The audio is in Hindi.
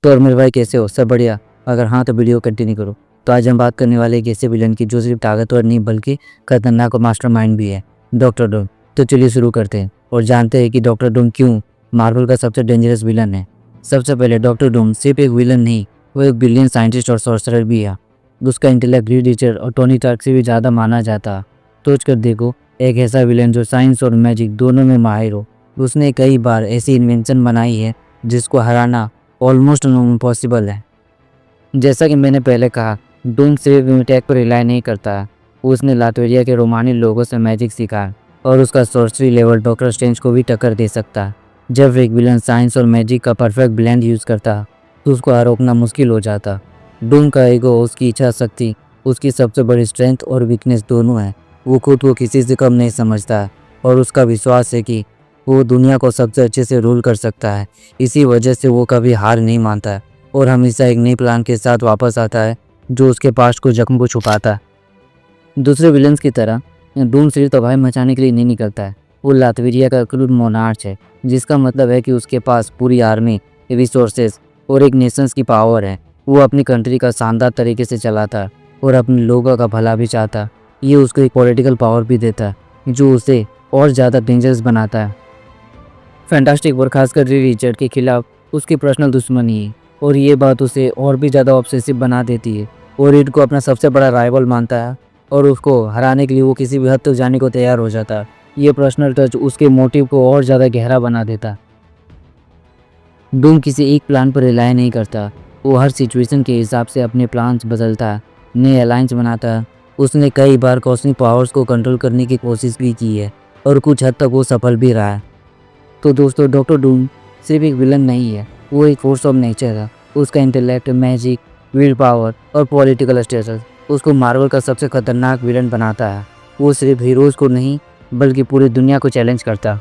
तो और मेरे भाई कैसे हो? सब बढ़िया? अगर हाँ तो वीडियो कंटिन्यू करो। तो आज हम बात करने वाले एक ऐसे विलन की जो सिर्फ ताकतवर नहीं बल्कि खतरनाक और मास्टरमाइंड भी है, डॉक्टर डूम। तो चलिए शुरू करते हैं और जानते हैं कि डॉक्टर डूम क्यों मार्वल का सबसे डेंजरस विलन है। सबसे पहले डॉक्टर डूम सिर्फ एक विलन नहीं, वो एक ब्रिलियंट साइंटिस्ट और सॉर्सरर भी है। उसका इंटेलेक्ट ग्रीड रीचर और टोनी स्टार्क से भी ज़्यादा माना जाता। सोच कर देखो, एक ऐसा विलन जो साइंस और मैजिक दोनों में माहिर हो। उसने कई बार ऐसी इन्वेंशन बनाई है जिसको हराना ऑलमोस्ट इम्पॉसिबल है। जैसा कि मैंने पहले कहा, डूम सिर्फ इम्टेक पर रिलाई नहीं करता। उसने लातविया के रोमानी लोगों से मैजिक सीखा और उसका सॉर्सरी लेवल डॉक्टर स्ट्रेंज को भी टक्कर दे सकता। जब एक विलन साइंस और मैजिक का परफेक्ट ब्लेंड यूज़ करता तो उसको रोकना मुश्किल हो जाता। डूम का ईगो, उसकी इच्छा शक्ति, उसकी सबसे बड़ी स्ट्रेंथ और वीकनेस दोनों है। वो खुद को किसी से कम नहीं समझता और उसका विश्वास है कि वो दुनिया को सबसे अच्छे से रूल कर सकता है। इसी वजह से वो कभी हार नहीं मानता है और हमेशा एक नई प्लान के साथ वापस आता है जो उसके पास्ट को जख्म को छुपाता है। दूसरे विलन्स की तरह डूम सिर्फ तबाही मचाने के लिए नहीं निकलता है। वो लातविया का क्रूर मोनार्च है, जिसका मतलब है कि उसके पास पूरी आर्मी, रिसोर्सेज और एक नेशंस की पावर है। वो अपनी कंट्री का शानदार तरीके से चलाता है और अपने लोगों का भला भी चाहता। ये उसको एक पॉलिटिकल पावर भी देता है जो उसे और ज़्यादा डेंजरस बनाता है। फैंटास्टिक और खासकर रिचर्ड के खिलाफ उसकी पर्सनल दुश्मनी है और ये बात उसे और भी ज़्यादा ऑब्सेसिव बना देती है। वो रीड को अपना सबसे बड़ा राइवल मानता है और उसको हराने के लिए वो किसी भी हद तक जाने को तैयार हो जाता है। ये पर्सनल टच उसके मोटिव को और ज़्यादा गहरा बना देता। डूम किसी एक प्लान पर रिलाई नहीं करता। वो हर सिचुएशन के हिसाब से अपने प्लान्स बदलता है, नए अलायंस बनाता है। उसने कई बार कॉस्मिक पावर्स को कंट्रोल करने की कोशिश भी की है और कुछ हद तक वो सफल भी रहा है। तो दोस्तों, डॉक्टर डूम सिर्फ एक विलन नहीं है, वो एक फोर्स ऑफ नेचर है। उसका इंटेलेक्ट, मैजिक, विल पावर और पॉलिटिकल स्टेटस उसको मार्वल का सबसे खतरनाक विलन बनाता है। वो सिर्फ हीरोज़ को नहीं बल्कि पूरी दुनिया को चैलेंज करता है।